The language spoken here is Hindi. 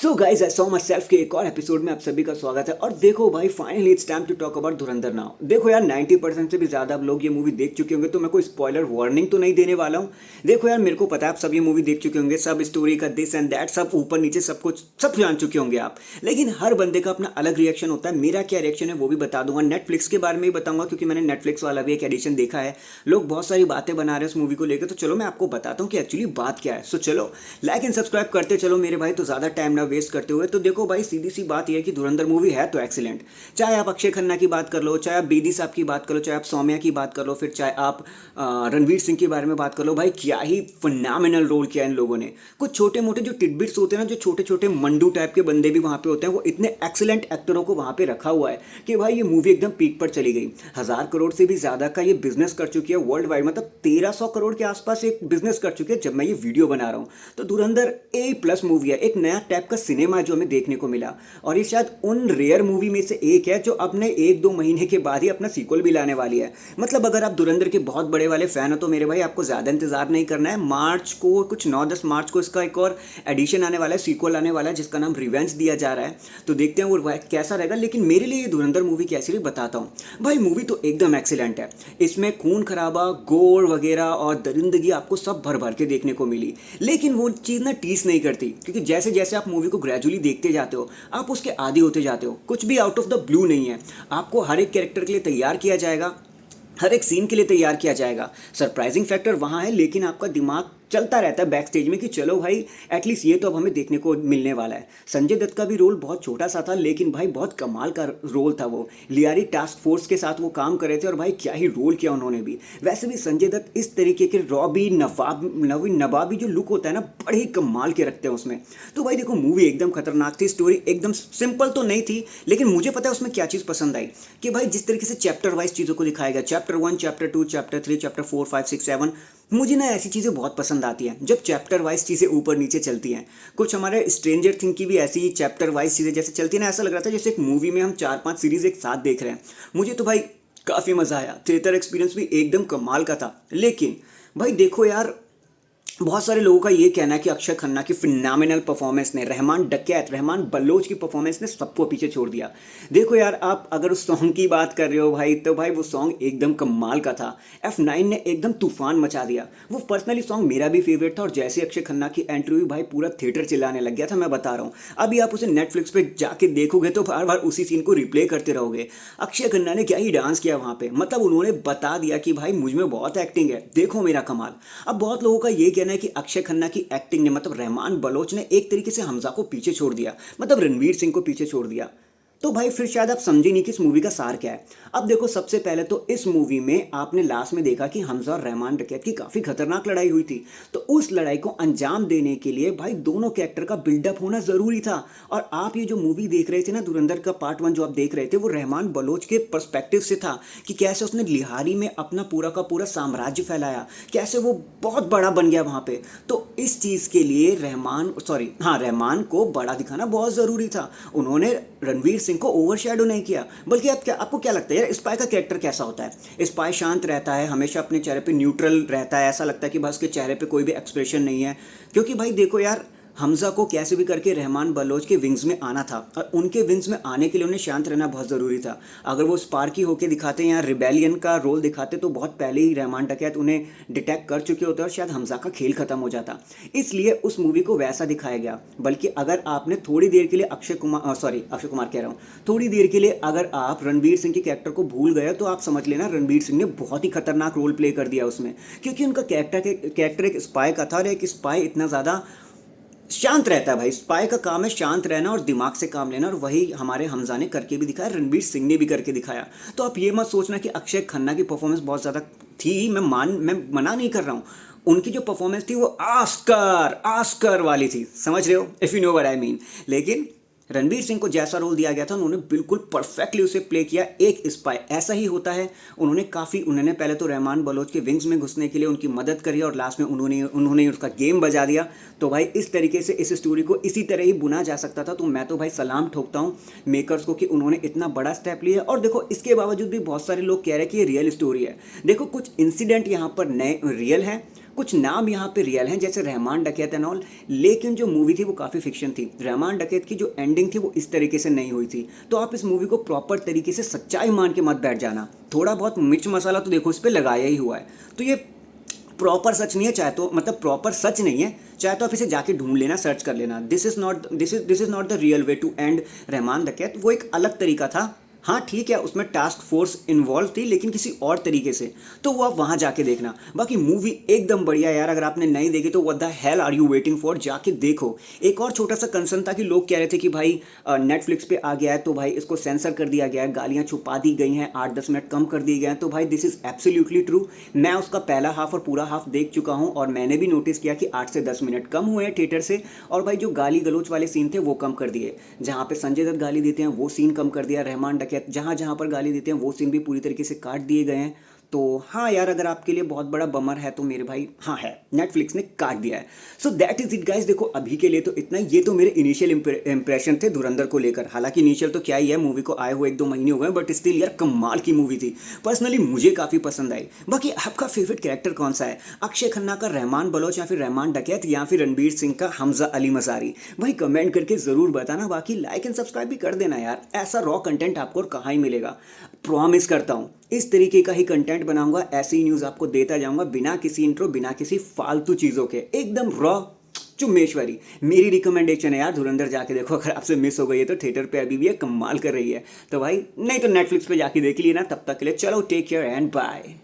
So guys I saw my self के एक और एपिसोड में आप सभी का स्वागत है। और देखो भाई, finally it's time to talk about Dhurandhar now. देखो यार, 90% से भी ज़्यादा आप लोग ये मूवी देख चुके होंगे, तो मैं कोई स्पॉइलर वार्निंग तो नहीं देने वाला हूँ। देखो यार, मेरे को पता है आप सब ये मूवी देख चुके होंगे, सब स्टोरी का दिस एंड दैट, सब ऊपर नीचे सब कुछ सब जान चुके होंगे आप। लेकिन हर बंदे का अपना अलग रिएक्शन होता है। मेरा क्या रिएक्शन है वो भी बता दूंगा। नेटफ्लिक्स के बारे में भी बताऊंगा, क्योंकि मैंने नेटफ्लिक्स वाला भी एक एडिशन देखा है। लोग बहुत सारी बातें बना रहे हैं उस मूवी को लेकर, तो चलो मैं आपको बताता हूँ कि एक्चुअली बात क्या है। सो चलो लाइक एंड सब्सक्राइब करते चलो मेरे भाई, तो ज़्यादा टाइम ना वेस्ट करते हुए। तो देखो भाई, सीधी सी बात यह है कि धुरंधर मूवी है तो एक्सीलेंट। चाहे आप अक्षय खन्ना की बात कर लो, चाहे आप बेदी साहब की बात कर लो, चाहे आप सौम्या की बात कर लो, फिर चाहे आप रणवीर सिंह के बारे में बात कर लो, भाई क्या ही फिनोमिनल रोल किया इन लोगों ने। कुछ छोटे मोटे जो टिडबिट्स होते हैं ना, जो छोटे छोटे मंडू टाइप के बंदे भी वहाँ पे होते हैं, वो इतने एक्सीलेंट एक्टरों को वहाँ पे रखा हुआ है कि भाई ये मूवी एकदम पीक पर चली गई। 1000 करोड़ से भी ज़्यादा का ये बिजनेस कर चुकी है वर्ल्ड वाइड, मतलब 1300 करोड़ के आसपास एक बिजनेस कर चुकी है जब मैं ये वीडियो बना रहा हूँ। तो धुरंधर A+ मूवी है, एक नया टाइप का सिनेमा जो हमें देखने को मिला। और ये शायद उन रेयर मूवी में से एक है जो अपने 1-2 महीने के बाद ही अपना सीक्वल भी लाने वाली है। मतलब अगर आप धुरंधर के बहुत बड़े वाले फैन हो तो मेरे भाई आपको ज़्यादा इंतजार नहीं करना है। मार्च को, कुछ 9-10 मार्च को इसका एक और एडिशन आने वाला है, सीक्वल आने वाला है, जिसका नाम रिवेंज दिया जा रहा है। तो देखते हैं वो कैसा रहेगा। लेकिन मेरे लिए ये धुरंधर मूवी कैसी रही बताता हूँ। भाई मूवी तो एकदम एक्सीलेंट है। इसमें खून खराबा, गोर वगैरह और दरिंदगी आपको सब भर भर के देखने को मिली। लेकिन वो चीज़ ना टीस नहीं करती, क्योंकि जैसे जैसे आप मूवी को ग्रेजुअली देखते जाते हो आप उसके आदी होते जाते हो। कुछ भी आउट ऑफ द ब्लू नहीं है। आपको हर एक कैरेक्टर के लिए तैयार किया जाएगा, हर एक सीन के लिए तैयार किया जाएगा। सरप्राइजिंग फैक्टर वहाँ है, लेकिन आपका दिमाग चलता रहता है बैक स्टेज में कि चलो भाई एटलीस्ट ये तो अब हमें देखने को मिलने वाला है। संजय दत्त का भी रोल बहुत छोटा सा था, लेकिन भाई बहुत कमाल का रोल था वो। लियारी टास्क फोर्स के साथ वो काम कर रहे थे और भाई क्या ही रोल किया उन्होंने भी। वैसे भी संजय दत्त इस तरीके के रॉबी नवाबी जो लुक होता है ना, बड़े ही कमाल के रखते हैं उसमें। तो भाई देखो, मूवी एकदम खतरनाक थी, स्टोरी एकदम सिंपल तो नहीं थी, लेकिन मुझे पता है उसमें क्या चीज़ पसंद आई कि भाई जिस तरीके से चैप्टर वाइज चीज़ों को दिखाया गया, चैप्टर 1, चैप्टर 2, चैप्टर 3, चैप्टर 4, 5, 6, 7। मुझे ना ऐसी चीज़ें बहुत पसंद आती हैं जब चैप्टर वाइज चीज़ें ऊपर नीचे चलती हैं। कुछ हमारे स्ट्रेंजर थिंग की भी ऐसी ही चैप्टर वाइज चीज़ें जैसे चलती हैं ना, ऐसा लग रहा था जैसे एक मूवी में हम 4-5 सीरीज़ एक साथ देख रहे हैं। मुझे तो भाई काफ़ी मज़ा आया। थिएटर एक्सपीरियंस भी एकदम कमाल का था। लेकिन भाई देखो यार, बहुत सारे लोगों का ये कहना है कि अक्षय खन्ना की फिनोमिनल परफॉर्मेंस ने, रहमान बलोच की परफॉर्मेंस ने सबको पीछे छोड़ दिया। देखो यार, आप अगर उस सॉन्ग की बात कर रहे हो भाई, तो भाई वो सॉन्ग एकदम कमाल का था। F9 ने एकदम तूफान मचा दिया। वो पर्सनली सॉन्ग मेरा भी फेवरेट था, और जैसे अक्षय खन्ना की एंट्री हुई भाई पूरा थिएटर चिल्लाने लग गया था। मैं बता रहा हूँ, अभी आप उसे नेटफ्लिक्स पे जाके देखोगे तो बार बार उसी सीन को रिप्ले करते रहोगे। अक्षय खन्ना ने क्या ही डांस किया वहाँ पे, मतलब उन्होंने बता दिया कि भाई मुझ में बहुत एक्टिंग है, देखो मेरा कमाल। अब बहुत लोगों का ये कहना है कि अक्षय खन्ना की एक्टिंग ने, मतलब रहमान बलोच ने एक तरीके से हमजा को पीछे छोड़ दिया, मतलब रणवीर सिंह को पीछे छोड़ दिया। तो भाई फिर शायद आप समझे नहीं कि इस मूवी का सार क्या है। अब देखो, सबसे पहले तो इस मूवी में आपने लास्ट में देखा कि हमजा और रहमान डकैत की काफ़ी खतरनाक लड़ाई हुई थी। तो उस लड़ाई को अंजाम देने के लिए भाई दोनों कैरेक्टर का बिल्डअप होना ज़रूरी था। और आप ये जो मूवी देख रहे थे ना, धुरंधर का पार्ट 1 जो आप देख रहे थे, वो रहमान बलोच के पर्सपेक्टिव से था कि कैसे उसने लिहारी में अपना पूरा का पूरा साम्राज्य फैलाया, कैसे वो बहुत बड़ा बन गया वहाँ पे। तो इस चीज़ के लिए रहमान को बड़ा दिखाना बहुत ज़रूरी था। उन्होंने रणवीर सिंह को ओवरशैडो नहीं किया। बल्कि आपको क्या लगता है यार, स्पाई का कैरेक्टर कैसा होता है? स्पाई शांत रहता है, हमेशा अपने चेहरे पे न्यूट्रल रहता है, ऐसा लगता है कि बस उसके चेहरे पे कोई भी एक्सप्रेशन नहीं है। क्योंकि भाई देखो यार, हमजा को कैसे भी करके रहमान बलोच के विंग्स में आना था, और उनके विंग्स में आने के लिए उन्हें शांत रहना बहुत ज़रूरी था। अगर वो स्पार्की होकर दिखाते हैं या रिबेलियन का रोल दिखाते तो बहुत पहले ही रहमान डकैत उन्हें डिटेक्ट कर चुके होते और शायद हमजा का खेल खत्म हो जाता। इसलिए उस मूवी को वैसा दिखाया गया। बल्कि अगर आपने थोड़ी देर के लिए अक्षय कुमार कह रहा हूँ, थोड़ी देर के लिए अगर आप रणवीर सिंह के कैरेक्टर को भूल गए तो आप समझ लेना रणवीर सिंह ने बहुत ही खतरनाक रोल प्ले कर दिया उसमें। क्योंकि उनका कैरेक्टर एक स्पाई का था, और एक स्पाई इतना ज़्यादा शांत रहता है। भाई स्पाई का काम है शांत रहना और दिमाग से काम लेना, और वही हमारे हमजा ने करके भी दिखाया, रणवीर सिंह ने भी करके दिखाया। तो आप ये मत सोचना कि अक्षय खन्ना की परफॉर्मेंस बहुत ज़्यादा थी। मैं मना नहीं कर रहा हूँ, उनकी जो परफॉर्मेंस थी वो आस्कर वाली थी, समझ रहे हो, if you know what I mean. लेकिन रणवीर सिंह को जैसा रोल दिया गया था उन्होंने बिल्कुल परफेक्टली उसे प्ले किया। एक स्पाई ऐसा ही होता है। उन्होंने पहले तो रहमान बलोच के विंग्स में घुसने के लिए उनकी मदद करी, और लास्ट में उन्होंने उसका गेम बजा दिया। तो भाई इस तरीके से इस स्टोरी को इसी तरह ही बुना जा सकता था। तो मैं तो भाई सलाम ठोकता हूँ मेकर्स को कि उन्होंने इतना बड़ा स्टेप लिया। और देखो, इसके बावजूद भी बहुत सारे लोग कह रहे हैं कि ये रियल स्टोरी है। देखो, कुछ इंसिडेंट यहाँ पर नए रियल है, कुछ नाम यहाँ पे रियल हैं जैसे रहमान डकैत एंड ऑल, लेकिन जो मूवी थी वो काफ़ी फिक्शन थी। रहमान डकैत की जो एंडिंग थी वो इस तरीके से नहीं हुई थी। तो आप इस मूवी को प्रॉपर तरीके से सच्चाई मान के मत बैठ जाना, थोड़ा बहुत मिर्च मसाला तो देखो इस पर लगाया ही हुआ है। तो ये प्रॉपर सच नहीं है, चाहे तो मतलब प्रॉपर सच नहीं है, चाहे तो आप इसे जाके ढूंढ लेना, सर्च कर लेना। This is not the real way to end Rahman Dakait. वो एक अलग तरीका था। हाँ ठीक है, उसमें टास्क फोर्स इन्वॉल्व थी लेकिन किसी और तरीके से, तो वो आप वहाँ जाके देखना। बाकी मूवी एकदम बढ़िया यार, अगर आपने नहीं देखी तो what the hell are you waiting for, जाके देखो। एक और छोटा सा कंसर्न था कि लोग कह रहे थे कि भाई नेटफ्लिक्स पे आ गया है तो भाई इसको सेंसर कर दिया गया है, गालियाँ छुपा दी गई हैं, 8-10 मिनट कम कर दिए गए हैं। तो भाई दिस इज़ एब्सोल्युटली ट्रू। मैं उसका पहला हाफ और पूरा हाफ देख चुका हूँ और मैंने भी नोटिस किया कि 8 से 10 मिनट कम हुए हैं थिएटर से। और भाई जो गाली गलोच वाले सीन थे वो कम कर दिए, जहाँ पे संजय दत्त गाली देते हैं वो सीन कम कर दिया। रहमान डकैत जहाँ जहाँ पर गाली देते हैं वो सीन भी पूरी तरीके से काट दिए गए हैं। तो हाँ यार, अगर आपके लिए बहुत बड़ा बमर है तो मेरे भाई हाँ है, नेटफ्लिक्स ने काट दिया है। So that is it guys. देखो अभी के लिए तो इतना ही। ये तो मेरे इनिशियल इंप्रेशन थे धुरंधर को लेकर। हालांकि इनिशियल तो क्या ही है, मूवी को आए हुए 1-2 महीने हो गए, बट स्टिल यार कमाल की मूवी थी। पर्सनली मुझे काफ़ी पसंद आई। बाकी आपका फेवरेट कैरेक्टर कौन सा है? अक्षय खन्ना का रहमान बलोच, या फिर रहमान डकैत, या फिर रणबीर सिंह का हमजा अली मजारी? भाई कमेंट करके ज़रूर बताना। बाकी लाइक एंड सब्सक्राइब भी कर देना यार, ऐसा रॉ कंटेंट आपको और कहाँ ही मिलेगा। प्रॉमिस करता हूँ इस तरीके का ही कंटेंट बनाऊंगा, ऐसी ही न्यूज़ आपको देता जाऊंगा, बिना किसी इंट्रो, बिना किसी फालतू चीज़ों के, एकदम रॉ चुम्मेश्वरी। मेरी रिकमेंडेशन है यार, धुरंधर जाके देखो। अगर आपसे मिस हो गई है तो थिएटर पे अभी भी है, कमाल कर रही है। तो भाई नहीं तो नेटफ्लिक्स पे जाके देख लिए ना। तब तक के लिए चलो, टेक केयर एंड बाय।